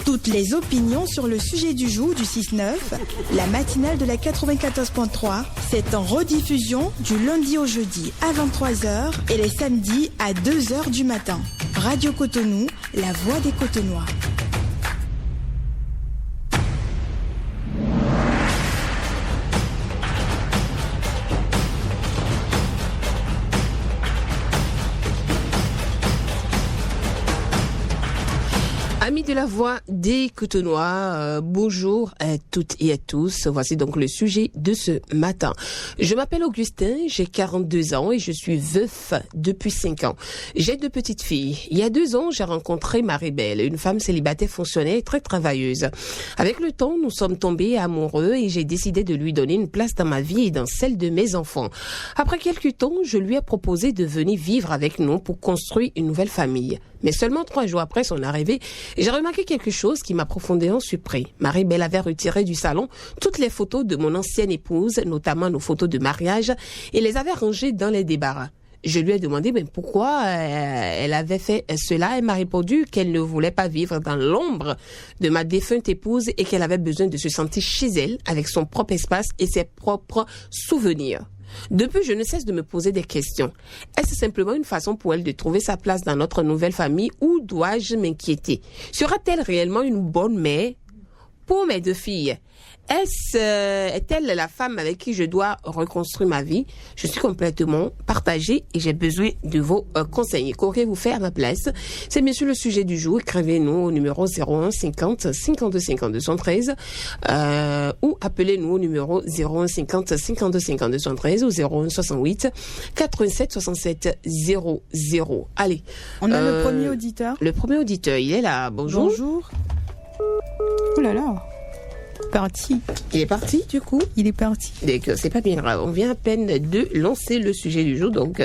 Toutes les opinions sur le sujet du jour du 6-9, la matinale de la 94.3, c'est en rediffusion du lundi au jeudi à 23h et les samedis à 2h du matin. Radio Cotonou, la voix des Cotonois. Amis de la voix des Cotonois, bonjour à toutes et à tous. Voici donc le sujet de ce matin. Je m'appelle Augustin, j'ai 42 ans et je suis veuf depuis 5 ans. J'ai 2 petites filles. Il y a 2 ans, j'ai rencontré Marie-Belle, une femme célibataire fonctionnaire très travailleuse. Avec le temps, nous sommes tombés amoureux et j'ai décidé de lui donner une place dans ma vie et dans celle de mes enfants. Après quelques temps, je lui ai proposé de venir vivre avec nous pour construire une nouvelle famille. Mais seulement 3 jours après son arrivée, j'ai remarqué quelque chose qui m'a profondément surpris. Marie-Belle avait retiré du salon toutes les photos de mon ancienne épouse, notamment nos photos de mariage, et les avait rangées dans les débarras. Je lui ai demandé pourquoi elle avait fait cela. Elle m'a répondu qu'elle ne voulait pas vivre dans l'ombre de ma défunte épouse et qu'elle avait besoin de se sentir chez elle, avec son propre espace et ses propres souvenirs. Depuis, je ne cesse de me poser des questions. Est-ce simplement une façon pour elle de trouver sa place dans notre nouvelle famille ou dois-je m'inquiéter? Sera-t-elle réellement une bonne mère pour mes 2 filles? Est-elle la femme avec qui je dois reconstruire ma vie? Je suis complètement partagée et j'ai besoin de vos conseils. Qu'auriez-vous fait à ma place? C'est bien sûr le sujet du jour. Écrivez-nous au numéro 01 50 52 52 113 ou appelez-nous au numéro 01 50 52 52 113 ou 01 68 87 67 00. Allez. On a le premier auditeur. Le premier auditeur, il est là. Bonjour. Bonjour. Oh là là. Parti. Il est parti, du coup? Il est parti. C'est pas bien grave. On vient à peine de lancer le sujet du jour, donc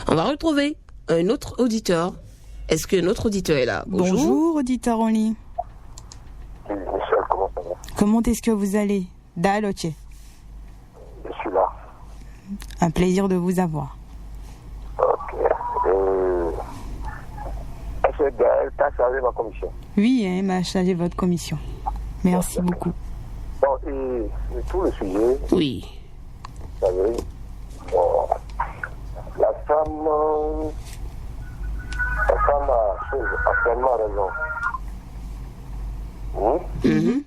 on va retrouver un autre auditeur. Est-ce que notre auditeur est là? Bonjour, auditeur en ligne. Oui, Michel, comment ça va? Comment est-ce que vous allez? Daloche. Je suis là. Un plaisir de vous avoir. Ok. Est-ce que Gaël t'a chargé ma commission? Oui, elle m'a chargé votre commission. Merci beaucoup. Bon, et tout le sujet, Oui. vous savez, bon, la femme a pleinement raison. Oui? Mhm.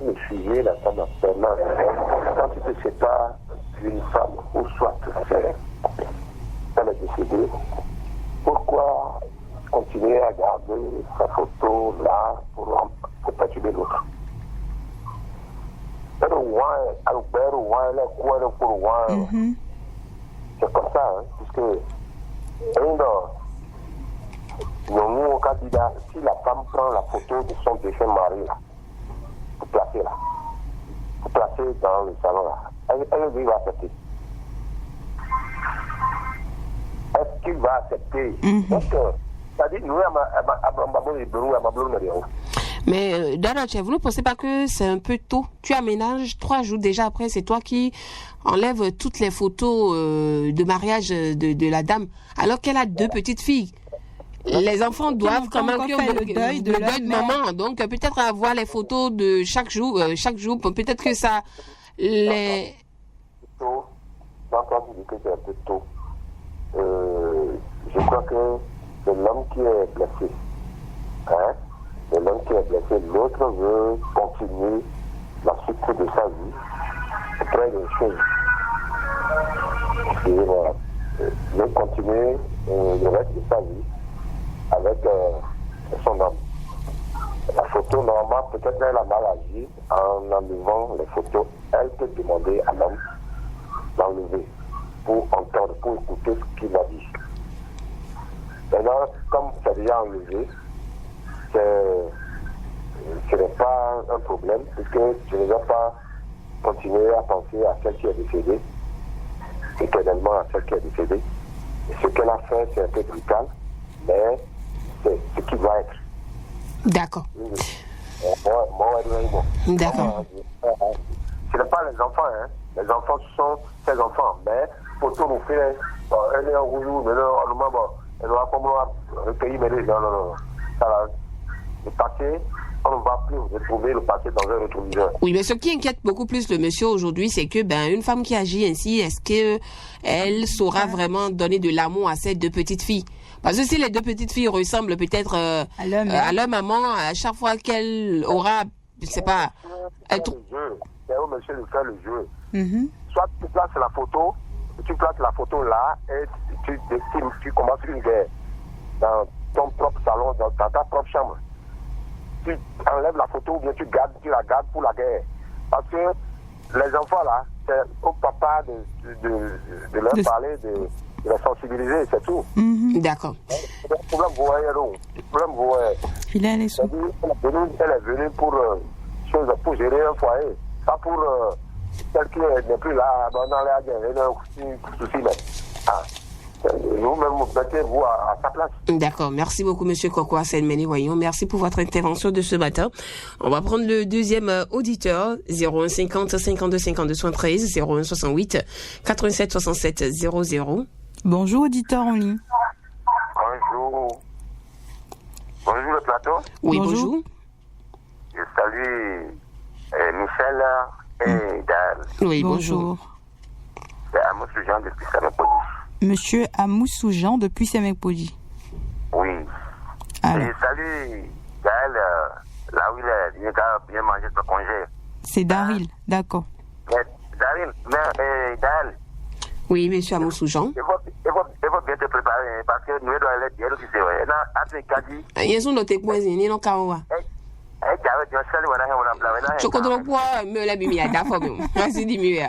Le sujet, la femme a pleinement raison. Quand tu te sépares d'une femme, ou soit elle est décédée, pourquoi continuer à garder sa photo là pour perturber l'autre? C'est comme ça, hein, puisque si la femme prend la photo de son défunt mari là, pour placer dans le salon là, elle va accepter. Est-ce qu'il va accepter? Donc, ça dit, nous, Mais Dorothée, vous ne pensez pas que c'est un peu tôt? Tu aménages 3 jours déjà après, c'est toi qui enlèves toutes les photos de mariage de la dame, alors qu'elle a 2 petites filles. Les enfants doivent quand même faire le deuil de maman, donc peut-être avoir les photos de chaque jour, peut-être que ça les... Tôt, quand tu dis que c'est un peu tôt, je crois que c'est l'homme qui est blessé. Hein? C'est l'homme qui est blessé. L'autre veut continuer la suite de sa vie. C'est très une chose. Et voilà. Il veut continuer le reste de sa vie avec son homme. La photo, normalement, peut-être elle a mal agi en enlevant les photos. Elle peut demander à l'homme d'enlever pour entendre, pour écouter ce qu'il a dit. Maintenant, comme c'est déjà enlevé, ce n'est pas un problème, puisque je ne vais pas continuer à penser à celle qui est décédée, éternellement à celle qui est décédée. Et ce qu'elle a fait, c'est un peu brutal, mais c'est ce qui va être. D'accord. D'accord. Ce n'est pas les enfants, hein. Les enfants sont ses enfants, mais pour tout nous faire, elle est en rouge, mais non, elle va recueillir, mais non, ça va. le passé, on ne va plus retrouver le passé dans un rétroviseur. Oui, mais ce qui inquiète beaucoup plus le monsieur aujourd'hui, c'est que une femme qui agit ainsi, est-ce que elle saura vraiment donner de l'amour à ces deux petites filles? Parce que si les deux petites filles ressemblent peut-être à leur maman, à chaque fois qu'elle aura, je sais pas, C'est au monsieur de faire le jeu. Soit tu places la photo là et tu commences une guerre dans ton propre salon, dans ta propre chambre. Tu enlèves la photo ou bien tu la gardes pour la guerre. Parce que les enfants là, c'est au papa de leur parler, de les sensibiliser, c'est tout. D'accord. Le problème, Il est allé sous. Elle est venue pour gérer un foyer, pas pour celle qui n'est plus là, dans la guerre, il y a un souci, mais vous-même, mettez-vous à sa place. D'accord. Merci beaucoup, monsieur Kokwa Senmeni Voyons. Merci pour votre intervention de ce matin. On va prendre le deuxième auditeur, 01 50 52 52 73, 01 68 87 67 00. Bonjour, auditeur en ligne. Bonjour. Bonjour le plateau. Oui, bonjour. Je salue Michel et Dal. Oui, bonjour. C'est Amoussou Jean depuis Saint-Poli. Monsieur Amoussou Jean depuis Saint-Poli. Oui. Alors. Je salue Gaël, là où il est, il a bien mangé son congé. C'est Daryl, d'accord. Daryl, mais Gaël. Oui, monsieur Amoussou Jean. Il faut bien te préparer parce que nous devons aller dire ce qui c'est vrai. Il y a son autre point, il y a un kawa. Chocolat pour me la bimia d'affaire. Vas-y, dis-moi.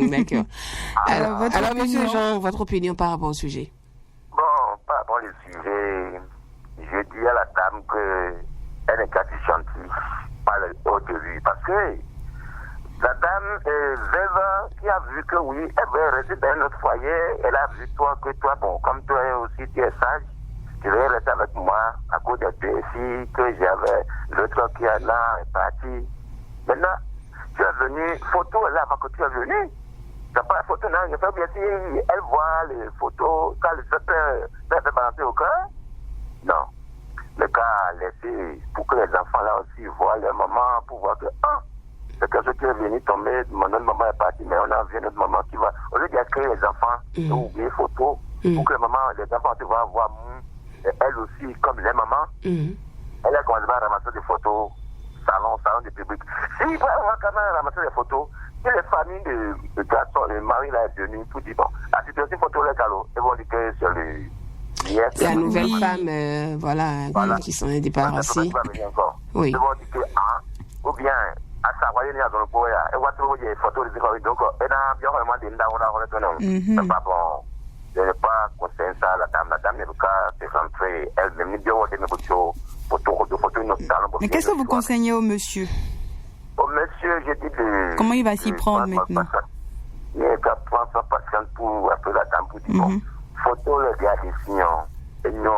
D'accord. Alors, monsieur Jean, votre opinion par rapport au sujet? Bon, par rapport au sujet, je dis à la dame qu'elle n'est qu'à gentille, pas au début, parce que la dame est veuve qui a vu que oui, elle veut rester dans notre foyer, elle a vu toi, bon, comme toi aussi tu es sage, tu veux rester avec moi à cause de deux filles que j'avais, l'autre qui est là est parti. Maintenant, tu es venu, photo là avant que tu es venu. Tu n'as pas la photo, non, je fais bien si elle voit les photos, quand le fait balancer au cœur. Non. Le cas laissé pour que les enfants là aussi voient leur maman, pour voir que, c'est quelque chose qui est venu tomber, notre maman est partie, mais on a vu notre maman qui va, au lieu d'inscrire les enfants, ils ont oublié les photos, pour que les enfants se voient voir, elle aussi, comme les mamans, elle a commencé à ramasser des photos, salon de public. Si il va quand même ramasser des photos, si les familles de garçons, le mari là est venu pour dire, bon, la situation photo les calots, ils vont dire que sur le. La nouvelle femme, voilà, qui s'en est débarrassée. Oui. Ils vont dire que, ou bien, à savoir, il y a dans le poids, et voit trouver des photos de différents. Donc, elle a bien vraiment des ndao, c'est pas bon. Je n'ai pas conseillé ça à la dame ne veut pas se rentrer, elle-même, ni bien, on ne photos, mais qu'est-ce que vous conseillez au monsieur? Au monsieur, je dis de. Comment il va s'y prendre maintenant? Il est qu'à prendre sa patience pour appeler la dame pour dire, bon, photo, le gars, des signes, et non,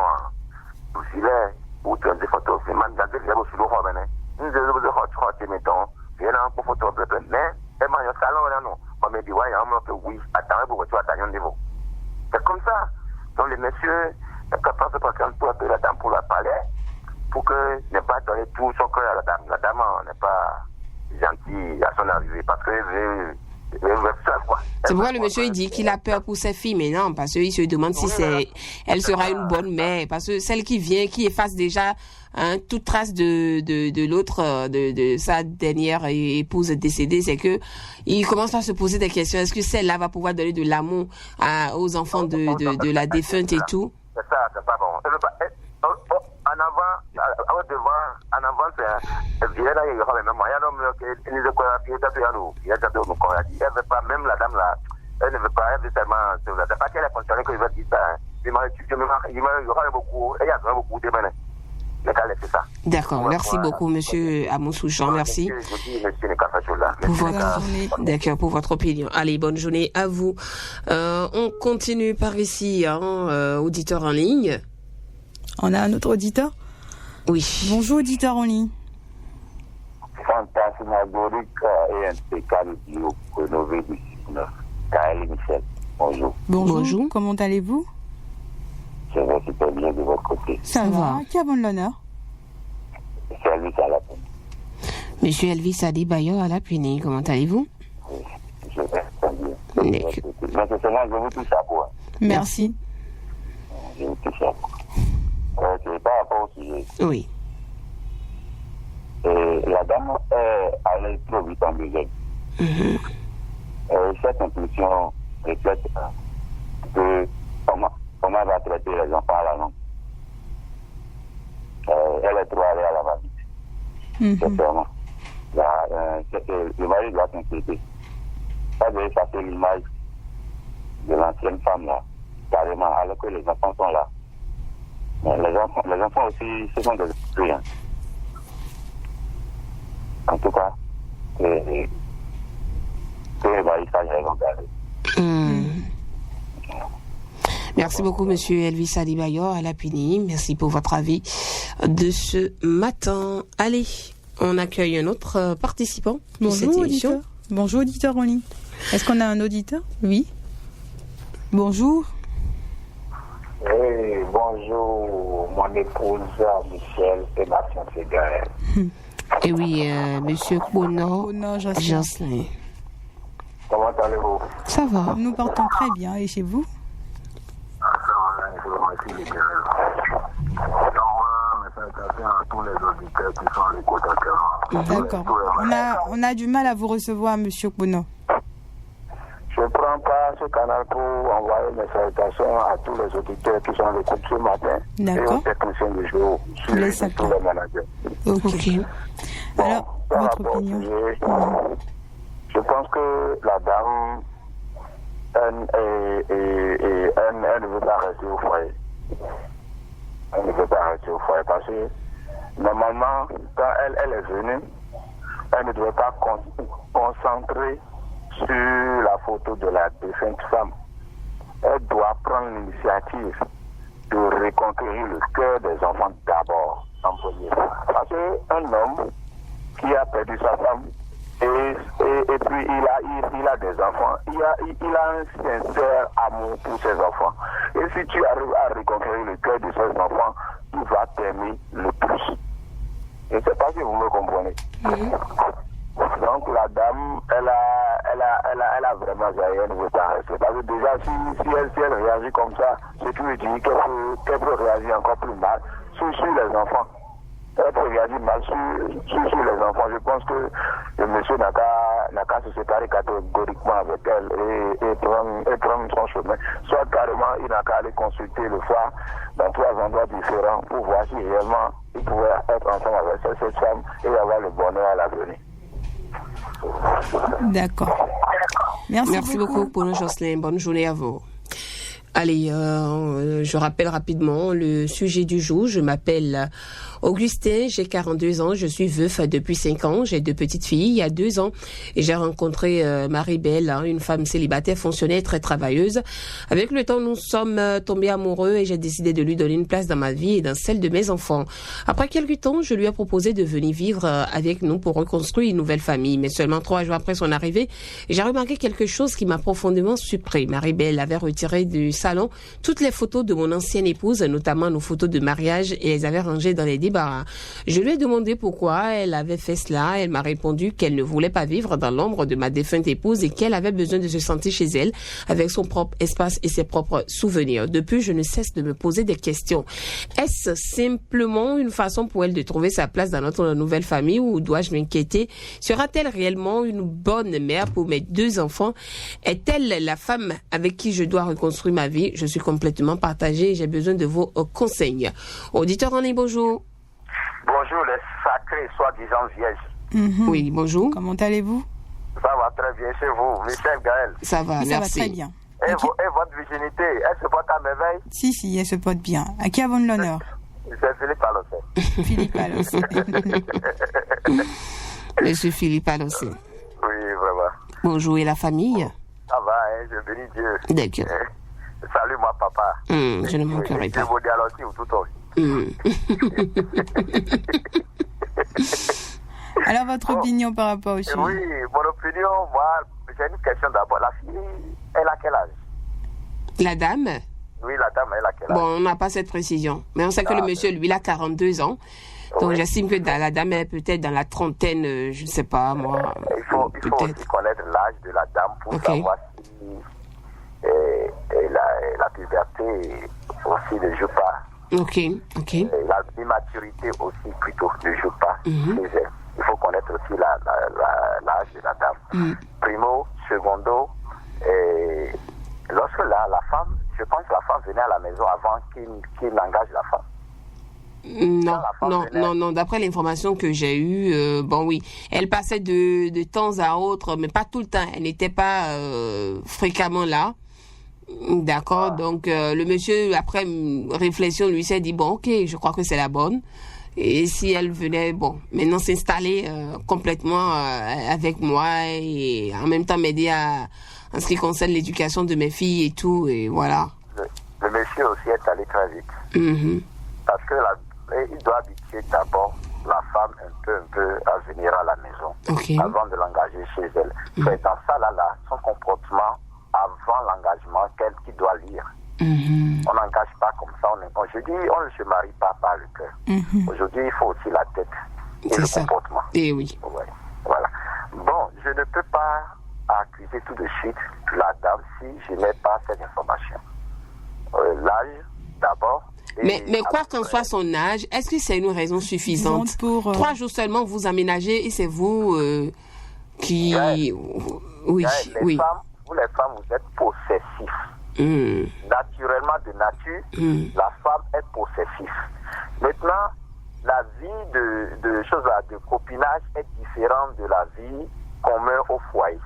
aussi là, où tu as des photos, c'est man, dans des vidéos sur le roi, nous devons le roi, mettons, il y a un photo, mais, elle m'a dit, salon, là, non. On m'a dit, ouais, il y a un moment que oui, attends, pour que tu atteignes un niveau. C'est comme ça. Donc, les messieurs, il est capable de patience pour appeler la dame pour la parler, pour que ne pas donner tout son cœur à la dame. La dame n'est pas gentille à son arrivée parce que c'est pourquoi le monsieur il dit qu'il a peur pour ses filles, mais non, parce qu'il se demande si elle sera une bonne mère, parce que celle qui vient, qui efface déjà toute trace de l'autre, de sa dernière épouse décédée, c'est que il commence à se poser des questions. Est-ce que celle-là va pouvoir donner de l'amour aux enfants de la défunte et tout? C'est ça, c'est pas bon. En avant, en avant, c'est il y aura les mêmes moyens, il ne veut pas, même la dame là, elle ne veut pas, elle veut seulement, c'est pas qu'elle est concernée qu'il va dire ça. Il y aura beaucoup, il y a beaucoup de menaces. D'accord, merci beaucoup, monsieur Amoussou Jean, merci. Pour votre opinion. Allez, bonne journée à vous. On continue par ici, auditeur en ligne. On a un autre auditeur? Oui. Bonjour, auditeur en ligne. Ok. fantasmagorique et impeccable duo rénové du 6-9. Gaël et Michel, bonjour. Bonjour. Comment allez-vous? Je vais super bien de votre côté. Ça va. Qui a l'honneur? C'est Elvis à la peine. Monsieur Elvis Adebayor à la Punie, comment allez-vous? Oui, je vais très bien. Mais c'est seulement, je vous touche à bois. Merci. Je vous touche à bois. Ok, par rapport au sujet. Oui. La dame est allée trop vite en besogne. Cette impulsion reflète de comment elle va traiter les enfants à la langue. Elle est trop allée à la va-vite. Sincèrement. Le mari doit s'inquiéter. Ça doit effacer l'image de l'ancienne femme là, carrément, alors que les enfants sont là. Mais les enfants aussi, ce sont des esprits. Hein. En tout cas, que le mari sache regarder. Merci beaucoup, monsieur Elvis Adebayor à la Punie. Merci pour votre avis de ce matin. Allez, on accueille un autre participant de cette émission. Bonjour, auditeur en ligne. Est-ce qu'on a un auditeur? Oui. Bonjour. Oui, bonjour, mon épouse Michel et ma fiancée Gaëlle. Et oui, monsieur Bono Jocelyn. Comment allez-vous? Ça va. Nous portons très bien. Et chez vous? Ça va, je vous remercie, Gaëlle. Moi, mes salutations à tous les auditeurs qui sont à l'écoute actuellement. D'accord. On a du mal à vous recevoir, monsieur Bono. Je ne prends pas ce canal pour envoyer mes salutations à tous les auditeurs qui sont à l'écoute ce matin. D'accord. Et aux techniciens du jour, tous les managers. Ok. Bon, alors, votre opinion? Sujet, je pense que la dame, elle ne veut pas rester au foyer. Elle ne veut pas rester au foyer parce que normalement, quand elle est venue, elle ne devait pas concentrer sur la photo de la défunte femme. Elle doit prendre l'initiative de reconquérir le cœur des enfants d'abord, en premier. Parce qu'un homme qui a perdu sa femme et puis il a des enfants, il a un sincère amour pour ses enfants. Et si tu arrives à reconquérir le cœur de ses enfants, il va t'aimer le plus. Je ne sais pas si vous me comprenez. Donc la dame, elle a vraiment elle ne veut pas rester. Parce que déjà, si elle réagit comme ça, ce qui veut dire qu'elle peut réagir encore plus mal sur les enfants. Elle peut réagir mal sur les enfants. Je pense que le monsieur n'a qu'à se séparer catégoriquement avec elle et prendre son chemin. Soit carrément, il n'a qu'à aller consulter le foie dans 3 endroits différents pour voir si réellement il pouvait être ensemble avec cette femme et avoir le bonheur à l'avenir. D'accord. Merci beaucoup. Bono Jocelyn. Bonne journée à vous. Allez, je rappelle rapidement le sujet du jour. Je m'appelle Augustin, j'ai 42 ans, je suis veuf depuis 5 ans, j'ai 2 petites filles. Il y a 2 ans, et j'ai rencontré Marie-Belle, une femme célibataire, fonctionnaire, très travailleuse. Avec le temps, nous sommes tombés amoureux et j'ai décidé de lui donner une place dans ma vie et dans celle de mes enfants. Après quelques temps, je lui ai proposé de venir vivre avec nous pour reconstruire une nouvelle famille. Mais seulement 3 jours après son arrivée, j'ai remarqué quelque chose qui m'a profondément surpris. Marie-Belle avait retiré du salon toutes les photos de mon ancienne épouse, notamment nos photos de mariage, et les avait rangées dans les débarras. Je lui ai demandé pourquoi elle avait fait cela. Elle m'a répondu qu'elle ne voulait pas vivre dans l'ombre de ma défunte épouse et qu'elle avait besoin de se sentir chez elle, avec son propre espace et ses propres souvenirs. Depuis, je ne cesse de me poser des questions. Est-ce simplement une façon pour elle de trouver sa place dans notre nouvelle famille, ou dois-je m'inquiéter? Sera-t-elle réellement une bonne mère pour mes 2 enfants? Est-elle la femme avec qui je dois reconstruire ma vie? Je suis complètement partagée et j'ai besoin de vos conseils. Auditeur en ligne, bonjour. Bonjour les sacrés soi-disant vierges. Oui, bonjour. Comment allez-vous? Ça va très bien chez vous, Michel, Gaël. Ça va, oui, merci. Ça va très bien. Et votre virginité, elle se porte à merveille? Si, elle se porte bien. À qui avons l'honneur? C'est Philippe Alossé. Philippe Alossé. Monsieur Philippe Alossé. Oui, vraiment. Bonjour, et la famille? Ça va, hein, je bénis Dieu. D'accord. Salut, moi, papa. Je ne manquerai pas. Je vous dis alors si vous tout aussi. Alors, votre opinion par rapport au sujet? Oui, mon opinion, moi, j'ai une question d'abord. La fille, elle a quel âge? La dame? Oui, la dame, elle a quel âge? Bon, on n'a pas cette précision. Mais on sait que le monsieur, lui, il a 42 ans. Donc, Oui. j'estime que la dame est peut-être dans la trentaine, je ne sais pas, moi. Il faut aussi connaître l'âge de la dame pour Ok. savoir si la puberté aussi ne joue pas. Ok. L'immaturité aussi plutôt ne joue pas Mhm. chez elle. Il faut connaître aussi l'âge de la dame. Primo, secondo, et lorsque la femme, je pense que la femme venait à la maison avant qu'il n'engage la femme. Non. D'après l'information que j'ai eue, bon oui, elle passait de temps à autre, mais pas tout le temps. Elle n'était pas fréquemment là. D'accord. Donc le monsieur, après réflexion, lui s'est dit bon, ok, je crois que c'est la bonne. Et si elle venait, bon, maintenant s'installer complètement avec moi et en même temps m'aider en ce qui concerne l'éducation de mes filles et tout, et voilà. Le monsieur aussi est allé très vite. Mhm. Parce que il doit habituer d'abord la femme un peu à venir à la maison Ok. avant de l'engager chez elle. C'est dans ça là, son comportement avant l'engagement qu'il doit lire. Mhm. On n'engage pas comme ça. Aujourd'hui, on ne se marie pas par le cœur. Aujourd'hui, il faut aussi la tête et C'est le ça. comportement. Et oui. Ouais, voilà. Bon, je ne peux pas accuser tout de suite la dame si je n'ai pas cette information. L'âge, d'abord. Mais quoi qu'en soit son âge, est-ce que c'est une raison suffisante Pour, 3 jours seulement, vous aménagez et c'est vous qui... Ouais. Oui, oui. Vous les femmes, vous êtes possessifs. Naturellement, de nature, la femme est possessive. Maintenant, la vie de choses là, de copinage est différente de la vie qu'on met au foyer.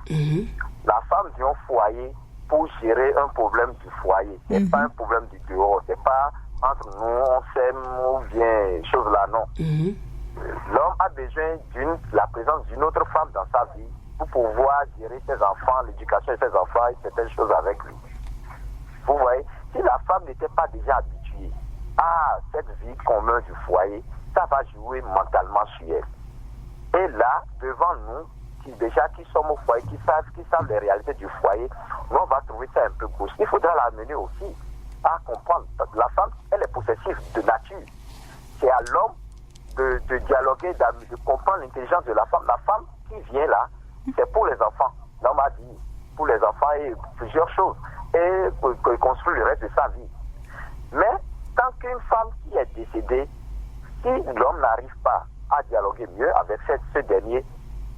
La femme vient au foyer pour gérer un problème du foyer. C'est pas un problème du dehors. C'est pas entre nous, on s'aime ou bien chose là, non. L'homme a besoin la présence d'une autre femme dans sa vie pour pouvoir gérer ses enfants, l'éducation de ses enfants et certaines choses avec lui. Vous voyez, si la femme n'était pas déjà habituée à cette vie commune du foyer, ça va jouer mentalement sur elle. Et là, devant nous, qui sommes au foyer, qui savent les réalités du foyer, nous, on va trouver ça un peu gauche. Il faudra l'amener aussi à comprendre. La femme, elle est possessive de nature. C'est à l'homme de dialoguer, de comprendre l'intelligence de la femme. La femme qui vient là, c'est pour les enfants. L'homme a dit pour les enfants et plusieurs choses. Et pour construire le reste de sa vie. Mais tant qu'une femme qui est décédée, si l'homme n'arrive pas à dialoguer mieux avec ce dernier,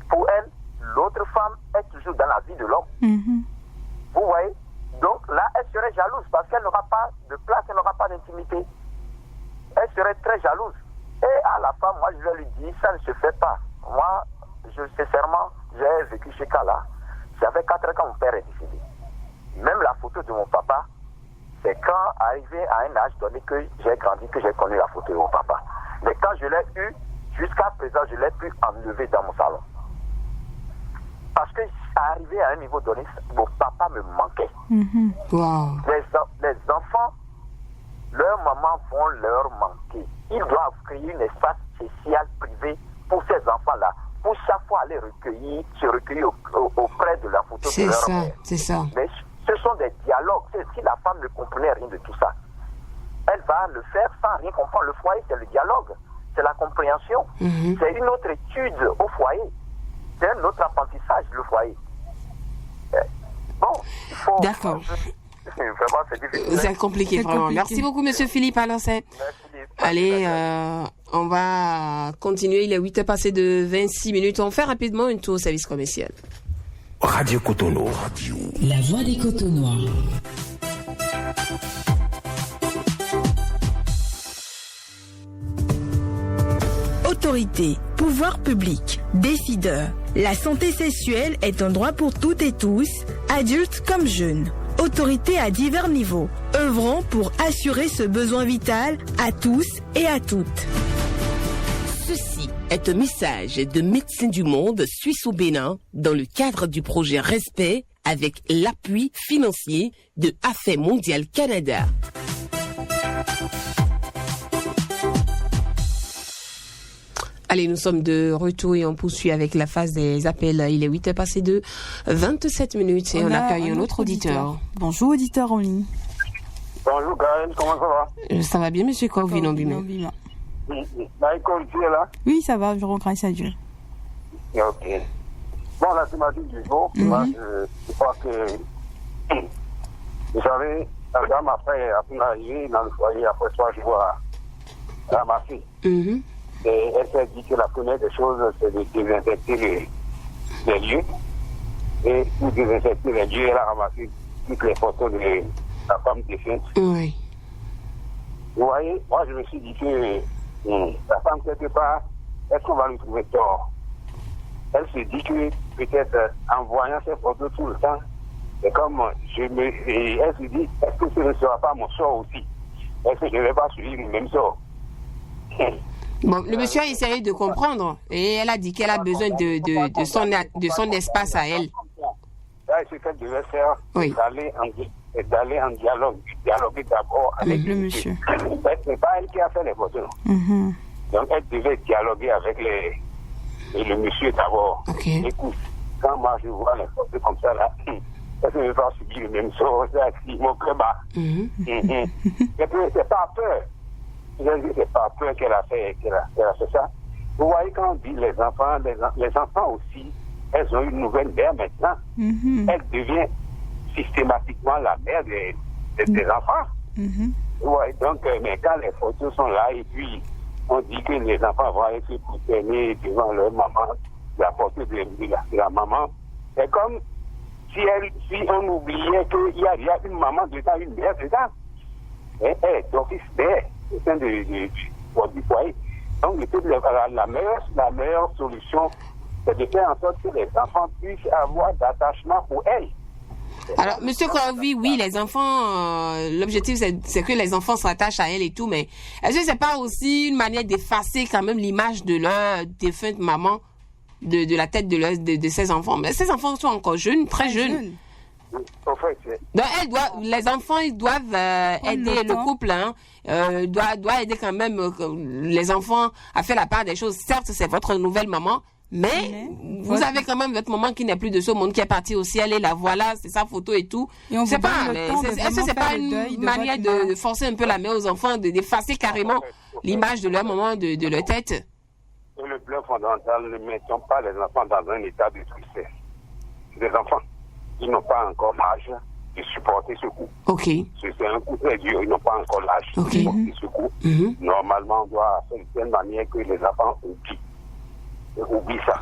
pour elle, l'autre femme est toujours dans la vie de l'homme. Vous voyez? Donc là, elle serait jalouse parce qu'elle n'aura pas de place, elle n'aura pas d'intimité. Elle serait très jalouse. Et à la femme, moi, je vais lui dire, ça ne se fait pas. Moi, sincèrement, j'ai vécu ce cas-là. J'avais 4 ans quand mon père est décédé. Même la photo de mon papa, c'est quand, arrivé à un âge donné que j'ai grandi, que j'ai connu la photo de mon papa. Mais quand je l'ai eu, jusqu'à présent, je l'ai pu enlever dans mon salon. Parce que, arrivé à un niveau donné, mon papa me manquait. Wow. Les enfants, leurs mamans vont leur manquer. Ils doivent créer un espace social privé pour ces enfants-là. Pour chaque fois aller se recueillir auprès de la photo de leur mère. C'est ça. Mais ce sont des dialogues. Si la femme ne comprenait rien de tout ça, elle va le faire sans rien comprendre. Le foyer, c'est le dialogue, c'est la compréhension. C'est une autre étude au foyer. C'est un autre apprentissage, le foyer. Bon, il faut... D'accord. Vraiment, c'est difficile. C'est compliqué, C'est vraiment. compliqué. Merci beaucoup, monsieur Philippe. Alors, allez, on va continuer. Il est 8h passé de 26 minutes. On fait rapidement une tour au service commercial. Radio Cotonou. La voix des Cotonois. Autorité, pouvoir public, décideurs. La santé sexuelle est un droit pour toutes et tous, adultes comme jeunes. Autorité à divers niveaux, œuvrant pour assurer ce besoin vital à tous et à toutes. Ceci est un message de Médecins du Monde Suisse au Bénin dans le cadre du projet Respect avec l'appui financier de Affaires mondiales Canada. Allez, nous sommes de retour et on poursuit avec la phase des appels. Il est 8h passé de 27 minutes et on accueille un autre auditeur. Bonjour, auditeur en ligne. Bonjour Gaël, comment ça va? Ça va bien, monsieur Kovi Nombime? Michael, tu es là? Oui, ça va, je rends grâce à Dieu. Ok. Bon, la thématique du jour, moi, je crois que, vous savez, la dame après arriver dans le foyer, après 3 jours à ramasser. Et elle s'est dit que la première des choses, c'est de désinfecter les lieux. Et pour désinfecter les lieux, elle a ramassé toutes les photos de la femme défunte. Oui. Vous voyez, moi je me suis dit que la femme, quelque part, est-ce qu'on va lui trouver tort? Elle se dit que peut-être en voyant ces photos tout le temps, c'est comme et elle se dit, est-ce que ce ne sera pas mon sort aussi? Est-ce que je ne vais pas suivre le même sort? Bon, le monsieur a essayé de comprendre et elle a dit qu'elle a besoin de son espace à elle. Là, ce qu'elle devait faire, oui, c'est d'aller en dialoguer d'abord avec le monsieur. C'est pas elle qui a fait les photos. Donc, elle devait dialoguer avec le monsieur d'abord. Okay. Écoute, quand moi je vois les photos comme ça, là, est-ce que je vais pas subir le même sort? C'est mon cœur bat. C'est pas peur. C'est pas peur qu'elle a fait ça. Vous voyez, quand on dit les enfants aussi, elles ont une nouvelle mère maintenant. Elle devient systématiquement la mère des enfants. Vous voyez, donc, mais quand les photos sont là, et puis on dit que les enfants vont aller se prosterner devant leur maman, la photo de la maman, c'est comme si on oubliait qu'il y a une maman dedans, une mère dedans. Donc, c'est au sein du foyer. Donc, la meilleure solution, c'est de faire en sorte que les enfants puissent avoir d'attachement pour elle. Alors, monsieur Kovi, oui, les enfants, l'objectif, c'est que les enfants s'attachent à elle et tout, mais est-ce que c'est pas aussi une manière d'effacer quand même l'image de leur défunte maman, de la tête de ses enfants? Mais ces enfants sont encore jeunes, très jeunes. En fait, donc, les enfants, ils doivent aider le couple, doit aider quand même les enfants à faire la part des choses. Certes, c'est votre nouvelle maman, mais vous avez quand même votre maman qui n'est plus de ce monde, qui est partie au ciel, et la voilà, c'est sa photo et tout. C'est pas, est-ce que c'est pas une manière de forcer un peu la main aux enfants, d'effacer carrément l'image de leur maman, de leur tête? Et le plan fondamental, ne mettons pas les enfants dans un état de tristesse. Les enfants, ils n'ont pas encore l'âge de supporter ce coup. Ok. C'est un coup très dur, ils n'ont pas encore l'âge de supporter ce coup. Normalement, on doit faire de telle manière que les enfants oublient ça.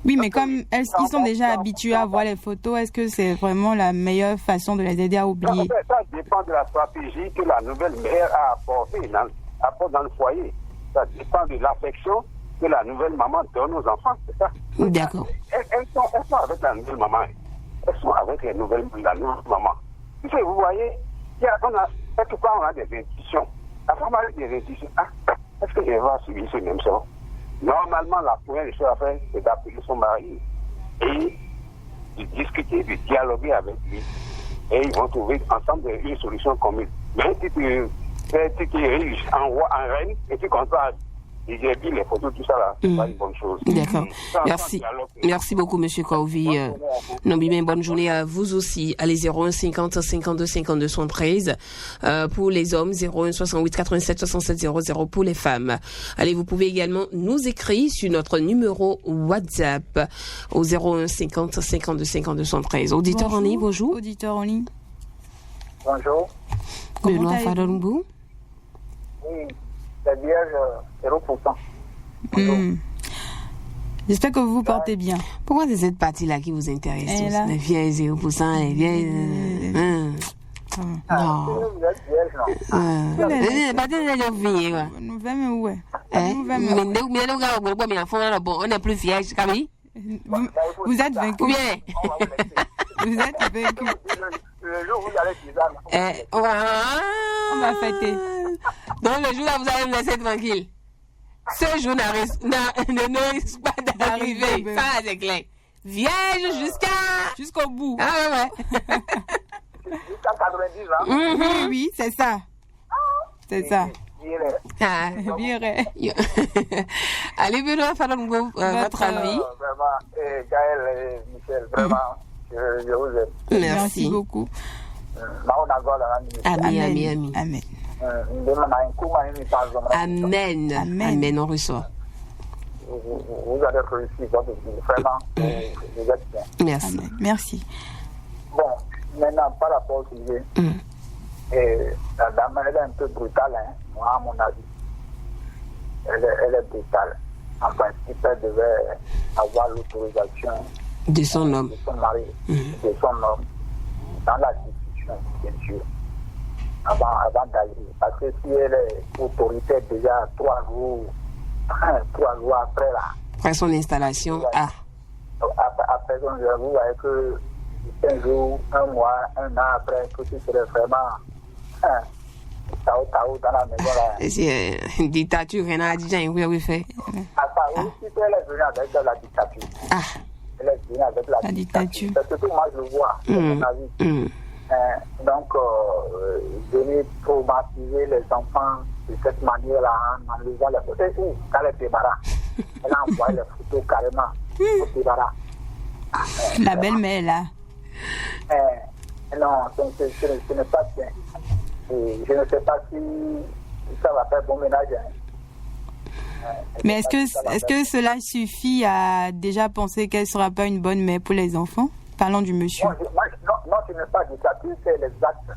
Oui, mais comme ils sont déjà habitués à voir les photos, est-ce que c'est vraiment la meilleure façon de les aider à oublier? Ça dépend de la stratégie que la nouvelle mère a apportée dans le foyer. Ça dépend de l'affection que la nouvelle maman donne aux enfants, c'est ça? D'accord. Elles sont avec la nouvelle maman. Elles sont avec la nouvelle maman. Vous voyez, quelque part, on a des intuitions. La femme a des intuitions. Est-ce que je vais subir ce même sort? Normalement, la première chose à faire, c'est d'appeler son mari et de discuter, de dialoguer avec lui. Et ils vont trouver ensemble une solution commune. Mais si tu es riche en reine et tu contrôles les photos, tout ça là, c'est pas une bonne chose. D'accord. Merci beaucoup, monsieur Kovi. Nombime, bonne journée à vous aussi. Allez, 01 50 52 52 73 pour les hommes, 01 68 87 67 00 pour les femmes. Allez, vous pouvez également nous écrire sur notre numéro WhatsApp au 01 50 52 52 73. Auditeur en ligne, bonjour. Auditeur en ligne. Bonjour. Benoît Fadonbou. Oui. La vierge, 0%. J'espère que vous vous portez bien. Pourquoi c'est cette partie-là qui vous intéresse? Les vierges 0%, les vierges... Non. Vous êtes vierge, non? On est plus vierge, Camille. Vous êtes vaincu. Vous êtes vaincu. Le jour où vous allez chez on va fêter. Donc le jour là, vous allez me laisser tranquille. Ce jour ne risque pas d'arriver. Ça, c'est clair. Vierge jusqu'au bout. Ah ouais. Jusqu'à 90 ans. Oui, c'est ça. C'est ça. Ah. Bien vrai. Allez, Benoît Falongo, votre avis. Vraiment, et Gaël et Michel, vraiment, je vous aime. Merci beaucoup. Amen. Amen. Amen, on reçoit. Vous avez réussi votre vie, vraiment, vous êtes bien. Merci. Amen. Merci. Bon, maintenant, par rapport au sujet, la dame, elle est un peu brutale, hein, moi, à mon avis. Elle est brutale. En principe, elle devait avoir l'autorisation de son homme, de son mari, de son homme, dans la discussion, bien sûr, avant d'aller. Parce que si elle est autoritaire déjà 3 jours après là. Après son installation, Après son jour, vous voyez que 5 jours, 1 mois, 1 an après, que tu serais vraiment taou dans la maison là. C'est une dictature, rien à dire, oui, fait. Oui, si elle est venue avec la dictature. Elle est venue avec la dictature. Parce que moi, je le vois, à mon avis. Donc, venir traumatiser les enfants de cette manière-là, en enlevant les photos. Quand elle est débarras, elle a envoyé les photos carrément au débarras. La belle-mère, là. Non, ce n'est pas bien. Et je ne sais pas si ça va faire bon ménage. Mais est-ce que cela suffit à déjà penser qu'elle ne sera pas une bonne mère pour les enfants? Parlons du monsieur. Non, ce n'est pas dictature, c'est les actes.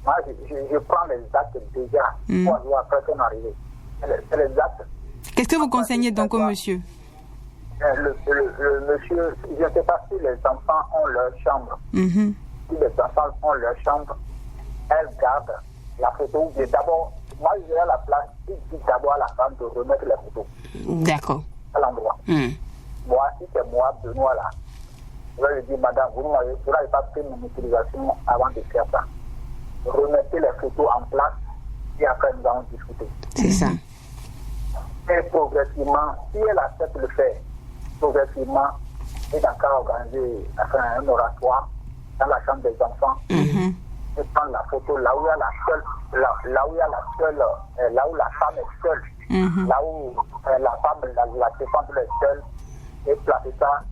Moi, je prends les actes déjà, 3 jours après son arrivée. C'est les actes. Qu'est-ce que vous conseillez donc au monsieur? Le monsieur, je ne sais pas si les enfants ont leur chambre. Si les enfants ont leur chambre, elle garde la photo. D'abord, moi, je vais à la place, il dit d'abord à la femme de remettre les photos. D'accord. À l'endroit. Moi, si c'est moi, Benoît, là, je vais lui dire, madame, vous n'avez pas pris mon utilisation avant de faire ça. Remettez les photos en place et après nous allons discuter. C'est ça. Et progressivement, si elle accepte le faire, progressivement, il n'a qu'à organiser un oratoire dans la chambre des enfants et prendre la photo là où il y a là où la femme est seule, là où la femme, la servante est seule, et placer ça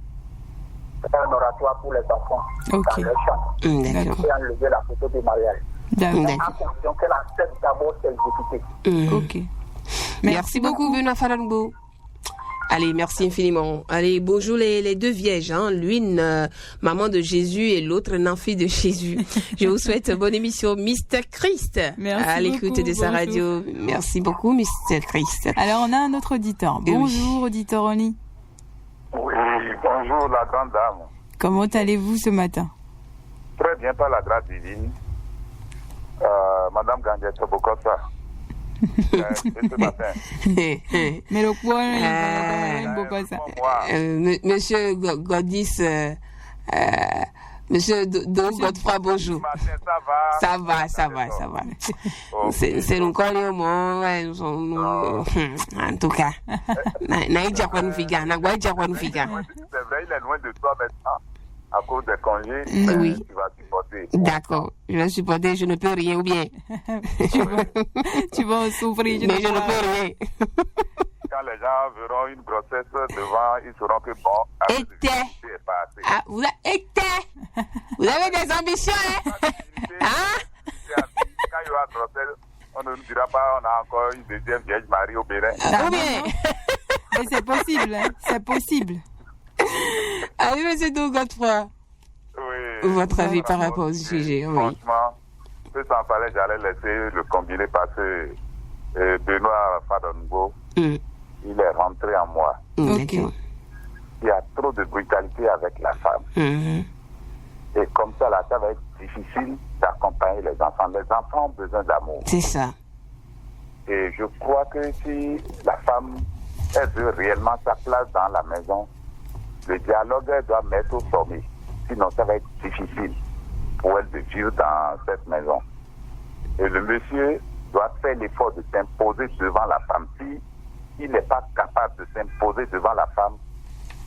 faire un oratoire pour les enfants dans leur chambre. Et enlever la photo du mariage. En fonction qu'elle accepte d'abord ses difficultés. Ok. Merci beaucoup, Benoît Falangbo. Allez, merci infiniment. Allez, bonjour les deux vierges, hein. L'une, maman de Jésus et l'autre, Namphi de Jésus. Je vous souhaite bonne émission, Mr. Christ. Merci à l'écoute de sa radio. Merci beaucoup, Mr. Christ. Alors, on a un autre auditeur. Bonjour, auditeur en ligne. Oui, bonjour la grande dame. Comment allez-vous ce matin? Très bien, par la grâce divine. Madame Gandiette Bokosa. Ce matin. Mais le point, Monsieur Godis, Monsieur Godefroy, bonjour. Ça va. C'est nous connaissons, en tout cas. C'est vrai, il est loin de toi maintenant. À cause des congés, oui. Tu vas supporter. D'accord, je vais supporter, je ne peux rien ou bien. Tu vas souffrir, mais je ne peux rien. Quand les gens verront une grossesse devant, ils sauront que bon, vous avez des ambitions, hein? Quand il y aura grossesse, on ne nous dira pas on a encore une deuxième Vierge Marie au Bénin. Ou bien. Mais c'est possible, hein? C'est possible. Allez, monsieur Godefroy. Oui. Votre avis par rapport au sujet, oui. Franchement, si ça en fallait, j'allais laisser le combiner passer. Benoît Falongo, il est rentré en moi. Ok. Il y a trop de brutalité avec la femme. Et comme ça, là, ça va être difficile d'accompagner les enfants. Les enfants ont besoin d'amour. C'est ça. Et je crois que si la femme, elle veut réellement sa place dans la maison, le dialogue, elle doit mettre au sommet. Sinon, ça va être difficile pour elle de vivre dans cette maison. Et le monsieur doit faire l'effort de s'imposer devant la femme. Si il n'est pas capable de s'imposer devant la femme,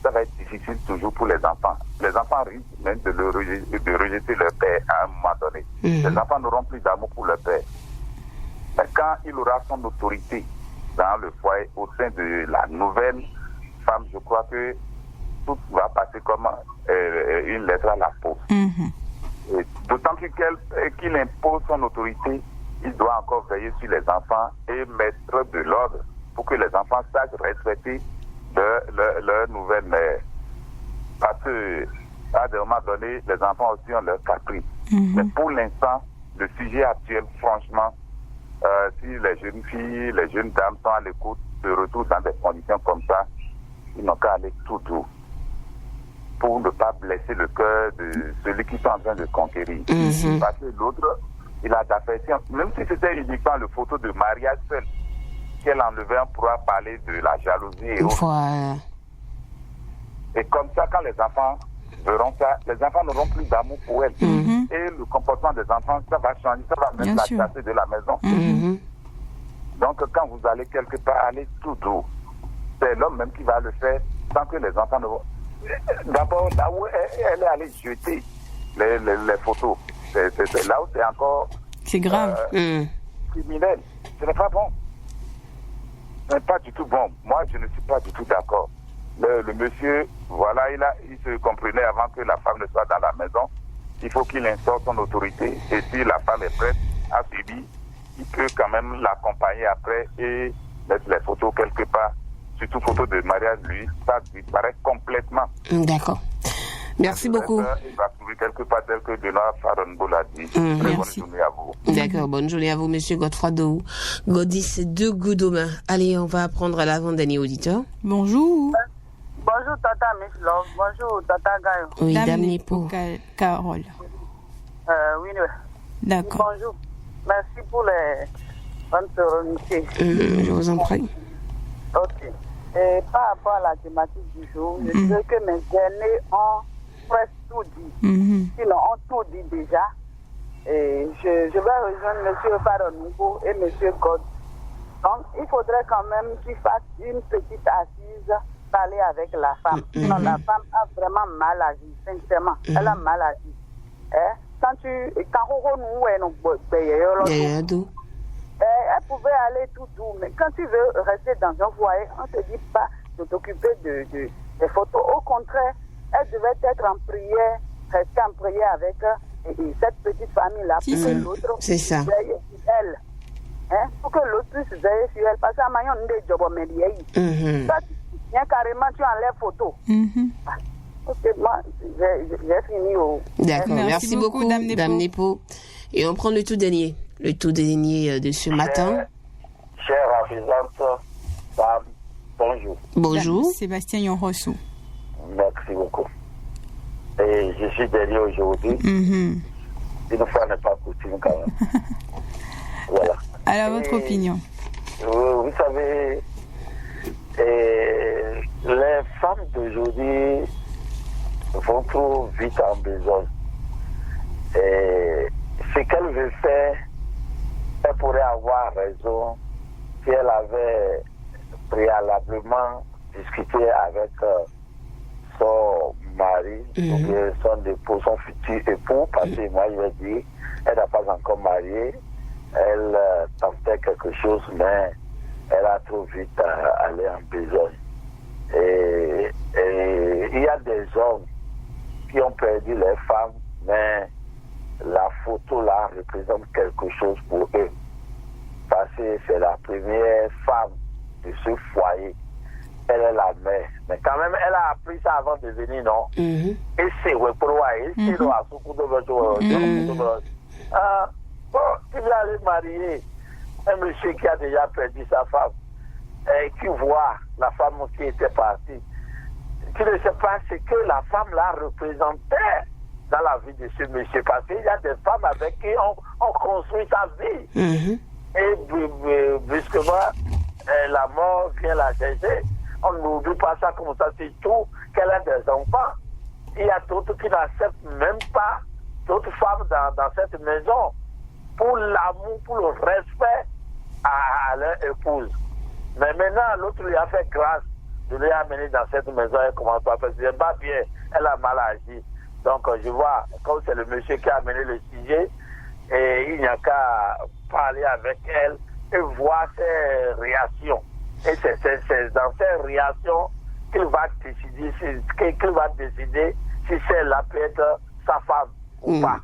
ça va être difficile toujours pour les enfants. Les enfants risquent même de rejeter leur père à un moment donné. Les enfants n'auront plus d'amour pour leur père. Mais quand il aura son autorité dans le foyer, au sein de la nouvelle femme, je crois que tout va passer comme une lettre à la poste. D'autant qu'il impose son autorité, il doit encore veiller sur les enfants et mettre de l'ordre pour que les enfants sachent respecter leur nouvelle mère. Parce que, à des moments donnés, les enfants aussi ont leur caprice. Mais pour l'instant, le sujet actuel, franchement, si les jeunes filles, les jeunes dames sont à l'écoute, se retrouvent dans des conditions comme ça, ils n'ont qu'à aller tout doux pour ne pas blesser le cœur de celui qui est en train de conquérir. Parce que l'autre, il a d'affection. Même si c'était uniquement le photo de mariage seul qu'elle enlevait, on pourra parler de la jalousie et autres. Et comme ça, quand les enfants verront ça, les enfants n'auront plus d'amour pour elle. Et le comportement des enfants, ça va changer, ça va même la chasser de la maison. Donc, quand vous allez quelque part, allez tout doux. C'est l'homme même qui va le faire sans que les enfants ne vont... D'abord, là où elle est allée jeter les photos, c'est là où c'est encore... C'est grave. Criminel. Ce n'est pas bon. Ce n'est pas du tout bon. Moi, je ne suis pas du tout d'accord. Le monsieur, voilà, il se comprenait avant que la femme ne soit dans la maison. Il faut qu'il instaure son autorité. Et si la femme est prête à subir, il peut quand même l'accompagner après et mettre les photos quelque part. Surtout photos de mariage, lui, ça disparaît complètement. D'accord. Merci beaucoup. Il va trouver quelque part tel que Benoît Faronbo l'a dit. Très bonne journée à vous. D'accord, bonne journée à vous, monsieur Godefroy Dou. Godis de Goudomain. Allez, on va prendre l'avant-dernier auditeur. Bonjour. Bonjour, Tata Miss Love. Bonjour, Tata Gayo. Oui, Dame Nipo. Carole. Oui. D'accord. Bonjour. Merci pour les bonnes sérénités. Je vous en prie. Ok. Et par rapport à la thématique du jour, je dirais que mes aînés ont presque tout dit. Sinon, ont tout dit déjà. Et je vais rejoindre M. Faronougo et M. God. Donc, il faudrait quand même qu'ils fassent une petite assise, parler avec la femme. Sinon, la femme a vraiment mal agi, sincèrement. Elle a mal agi. Elle pouvait aller tout doux, mais quand tu veux rester dans un foyer, on ne te dit pas de t'occuper des photos. Au contraire, elle devait être en prière, rester en prière avec cette petite famille-là, pour que l'autre veille sur elle. Pour que l'autre puisse veiller sur elle. Parce que maintenant, on est des jobs médiés. Carrément, tu enlèves photo. Ok, moi, j'ai fini. D'accord, merci beaucoup, Dame Nepo. Et on prend le tout dernier de ce matin. Chère affisante, femme, bonjour. Bonjour. Sébastien Yonrosso. Merci beaucoup. Et je suis derrière aujourd'hui. Une fois n'est pas coutume quand même. Voilà. Alors, votre opinion? Vous savez, les femmes d'aujourd'hui vont trop vite en besogne. Et ce qu'elle veut faire, elle pourrait avoir raison si elle avait préalablement discuté avec son mari, ou bien son époux, son futur époux, parce que moi je vais dire, elle n'a pas encore marié, elle tentait quelque chose, mais elle a trop vite allé en besogne. Et il y a des hommes qui ont perdu les femmes, mais la photo là représente quelque chose pour eux. Parce que c'est la première femme de ce foyer. Elle est la mère. Mais quand même, elle a appris ça avant de venir, non? Et c'est bon, tu vas aller marier un monsieur qui a déjà perdu sa femme et qui voit la femme qui était partie. Tu ne sais pas ce que la femme là représentait dans la vie de ce monsieur, parce qu'il y a des femmes avec qui on construit sa vie. Et brusquement, la mort vient la chercher. On n'oublie pas ça comme ça, c'est tout qu'elle a des enfants. Il y a d'autres qui n'acceptent même pas d'autres femmes dans cette maison pour l'amour, pour le respect à leur épouse. Mais maintenant, l'autre lui a fait grâce de lui amener dans cette maison. Elle commence pas à faire, c'est pas bien, elle a mal agi. Donc je vois, comme c'est le monsieur qui a amené le sujet, et il n'y a qu'à parler parler avec elle et voir ses réactions. Et c'est dans ses réactions qu'il va décider si celle-là peut être sa femme ou pas.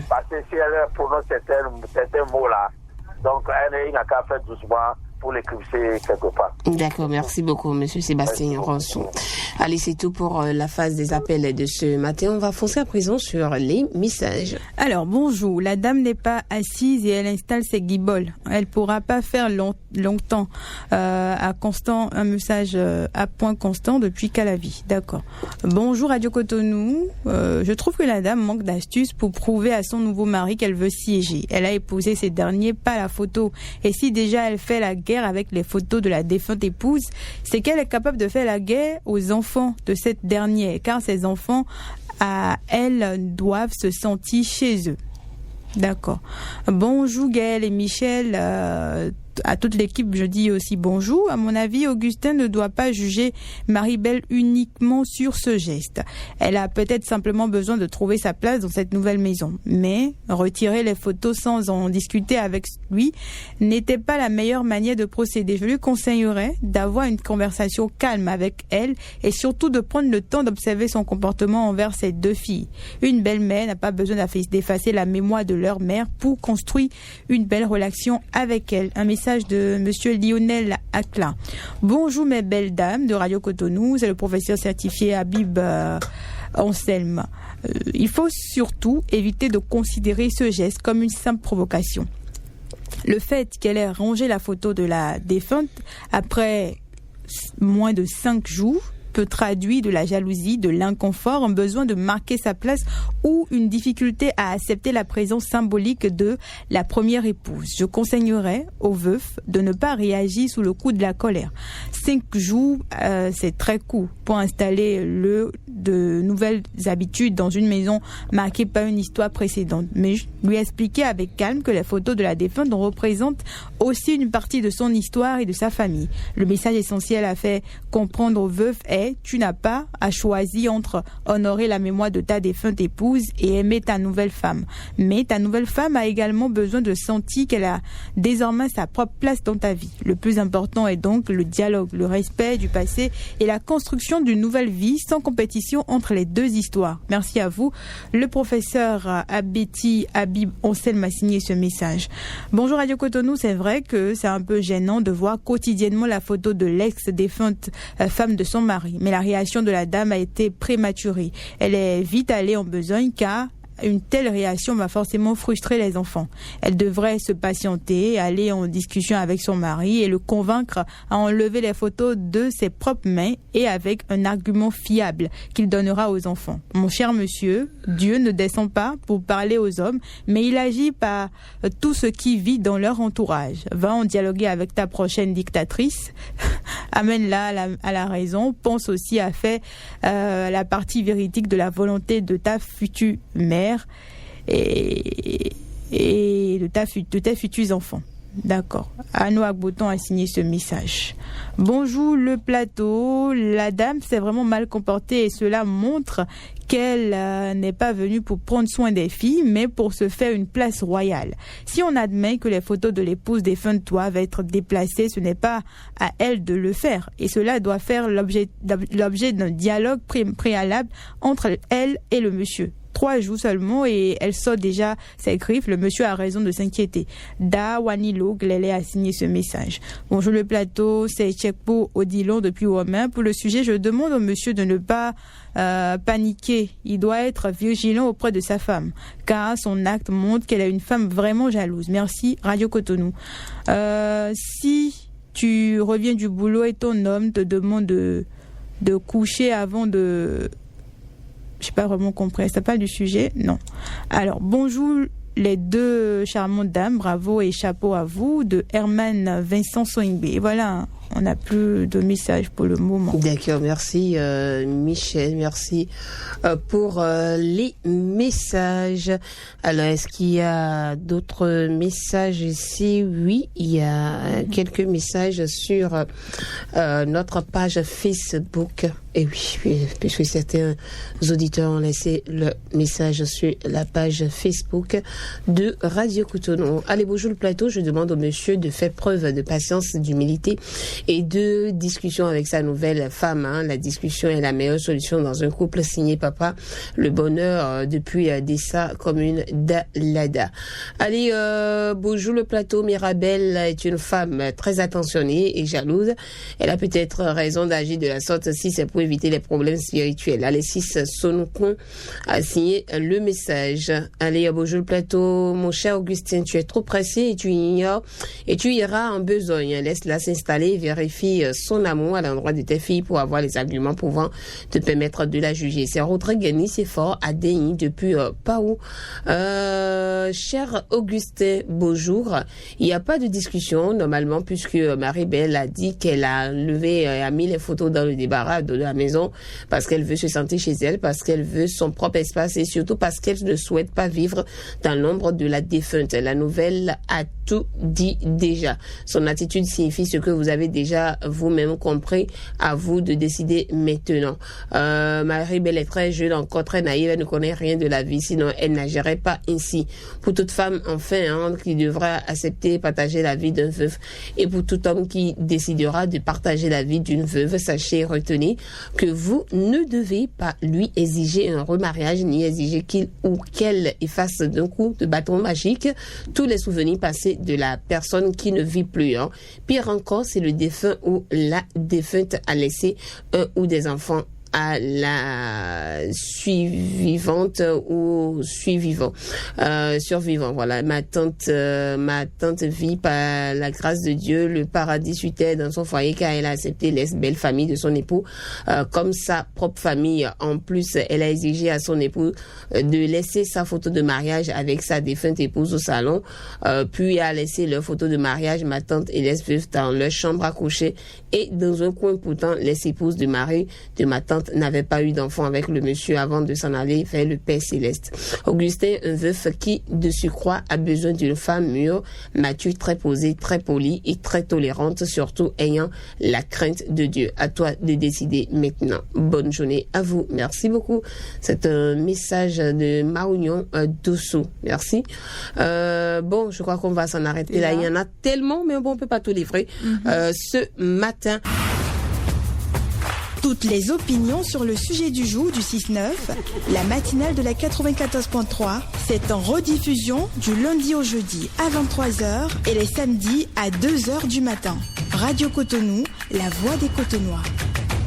Parce que si elle prononce certains mots-là, donc elle n'a qu'à faire doucement pour l'éclipser quelque part. D'accord, merci beaucoup, Monsieur Sébastien Ronson. Allez, c'est tout pour la phase des appels de ce matin. On va foncer à présent sur les messages. Alors, bonjour. La dame n'est pas assise et elle installe ses guiboles. Elle pourra pas faire longtemps un message à point constant depuis Calavi. D'accord. Bonjour Radio Cotonou. Je trouve que la dame manque d'astuces pour prouver à son nouveau mari qu'elle veut siéger. Elle a épousé ces derniers, pas la photo. Et si déjà elle fait la guerre avec les photos de la défunte épouse, c'est qu'elle est capable de faire la guerre aux enfants de cette dernière, car ces enfants, elles doivent se sentir chez eux. D'accord. Bonjour Gaël et Michel. À toute l'équipe, je dis aussi bonjour. À mon avis, Augustin ne doit pas juger Marie-Belle uniquement sur ce geste. Elle a peut-être simplement besoin de trouver sa place dans cette nouvelle maison. Mais retirer les photos sans en discuter avec lui n'était pas la meilleure manière de procéder. Je lui conseillerais d'avoir une conversation calme avec elle et surtout de prendre le temps d'observer son comportement envers ses deux filles. Une belle-mère n'a pas besoin d'effacer la mémoire de leur mère pour construire une belle relation avec elle. Un message de Monsieur Lionel Akla. Bonjour mes belles dames de Radio Cotonou, c'est le professeur certifié Habib Anselme. Il faut surtout éviter de considérer ce geste comme une simple provocation. Le fait qu'elle ait rangé la photo de la défunte après moins de 5 jours peut traduire de la jalousie, de l'inconfort, un besoin de marquer sa place ou une difficulté à accepter la présence symbolique de la première épouse. Je conseillerais aux veufs de ne pas réagir sous le coup de la colère. 5 jours, c'est très court pour installer de nouvelles habitudes dans une maison marquée par une histoire précédente. Mais je lui expliquer avec calme que les photos de la défunte représentent aussi une partie de son histoire et de sa famille. Le message essentiel à faire comprendre aux veufs est: tu n'as pas à choisir entre honorer la mémoire de ta défunte épouse et aimer ta nouvelle femme. Mais ta nouvelle femme a également besoin de sentir qu'elle a désormais sa propre place dans ta vie. Le plus important est donc le dialogue, le respect du passé et la construction d'une nouvelle vie sans compétition entre les deux histoires. Merci à vous. Le professeur Habib Ansel m'a signé ce message. Bonjour Radio Cotonou, c'est vrai que c'est un peu gênant de voir quotidiennement la photo de l'ex-défunte femme de son mari. Mais la réaction de la dame a été prématurée. Elle est vite allée en besogne car une telle réaction va forcément frustrer les enfants. Elle devrait se patienter, aller en discussion avec son mari et le convaincre à enlever les photos de ses propres mains et avec un argument fiable qu'il donnera aux enfants. Mon cher monsieur, Dieu ne descend pas pour parler aux hommes, mais il agit par tout ce qui vit dans leur entourage. Va en dialoguer avec ta prochaine dictatrice, amène-la à la raison, pense aussi à faire la partie véridique de la volonté de ta future mère et de tes futurs enfants. D'accord. Anno Agboton a signé ce message. Bonjour le plateau. La dame s'est vraiment mal comportée et cela montre qu'elle n'est pas venue pour prendre soin des filles, mais pour se faire une place royale. Si on admet que les photos de l'épouse défunte doivent être déplacées, ce n'est pas à elle de le faire. Et cela doit faire l'objet d'un dialogue préalable entre elle et le monsieur. 3 jours seulement et elle sort déjà ses griffes. Le monsieur a raison de s'inquiéter. Da Wanilo Glele a signé ce message. Bonjour le plateau, c'est Tchekpo Odilon depuis Ouamin. Pour le sujet, je demande au monsieur de ne pas paniquer. Il doit être vigilant auprès de sa femme, car son acte montre qu'elle est une femme vraiment jalouse. Merci Radio Cotonou. Si tu reviens du boulot et ton homme te demande de coucher avant de... Je n'ai pas vraiment compris. Ça parle du sujet? Non. Alors, bonjour les deux charmantes dames. Bravo et chapeau à vous. De Herman Vincent Soingbe. Et voilà on n'a plus de messages pour le moment. D'accord, merci Michel, merci pour les messages. Alors, est-ce qu'il y a d'autres messages ici? Oui, il y a quelques messages sur notre page Facebook. Et oui, puisque certains auditeurs ont laissé le message sur la page Facebook de Radio Cotonou. Allez, bonjour le plateau, je demande au monsieur de faire preuve de patience, d'humilité et de discussion avec sa nouvelle femme. La discussion est la meilleure solution dans un couple. Signé Papa, le bonheur depuis Dessa, commune d'Alada. Allez, bonjour le plateau, Mirabelle est une femme très attentionnée et jalouse. Elle a peut-être raison d'agir de la sorte si c'est pour éviter les problèmes spirituels. Alexis Sonokon a signé le message. Allez, bonjour le plateau. Mon cher Augustin, tu es trop pressé et tu ignores et tu iras en besogne. Laisse-la s'installer et vérifie son amour à l'endroit de tes filles pour avoir les arguments pouvant te permettre de la juger. C'est Rodrigue Nicéphore à Déni depuis Paou. Cher Augustin, bonjour. Il n'y a pas de discussion normalement puisque Marie-Belle a dit qu'elle a levé, a mis les photos dans le débarras de la maison parce qu'elle veut se sentir chez elle, parce qu'elle veut son propre espace et surtout parce qu'elle ne souhaite pas vivre dans l'ombre de la défunte. La nouvelle a tout dit déjà. Son attitude signifie ce que vous avez déjà vous-même compris. À vous de décider maintenant. Marie-Belle est très jeune, encore très naïve, elle ne connaît rien de la vie, sinon elle n'agirait pas ainsi. Pour toute femme, enfin, qui devra accepter partager la vie d'un veuf, et pour tout homme qui décidera de partager la vie d'une veuve, sachez et retenez que vous ne devez pas lui exiger un remariage, ni exiger qu'il ou qu'elle efface d'un coup de bâton magique tous les souvenirs passés de la personne qui ne vit plus. Pire encore, c'est le défunt ou la défunte a laissé un ou des enfants à la suivante ou survivant. Voilà, ma tante vit par la grâce de Dieu le paradis sur terre dans son foyer car elle a accepté les belles familles de son époux comme sa propre famille. En plus, elle a exigé à son époux de laisser sa photo de mariage avec sa défunte épouse au salon, puis a laissé leur photo de mariage, ma tante et les veuves, dans leur chambre à coucher, et dans un coin pourtant les épouses de mari de ma tante n'avait pas eu d'enfant avec le monsieur avant de s'en aller vers le Père Céleste. Augustin, un veuf qui, de surcroît, a besoin d'une femme mûre, mature, très posée, très polie et très tolérante, surtout ayant la crainte de Dieu. À toi de décider maintenant. Bonne journée à vous. Merci beaucoup. C'est un message de Maounion Dosso. Merci. Bon, je crois qu'on va s'en arrêter là. Il y en a tellement, mais bon, on peut pas tout livrer. Ce matin. Toutes les opinions sur le sujet du jour du 6-9, la matinale de la 94.3, c'est en rediffusion du lundi au jeudi à 23h et les samedis à 2h du matin. Radio Cotonou, la voix des Cotonois.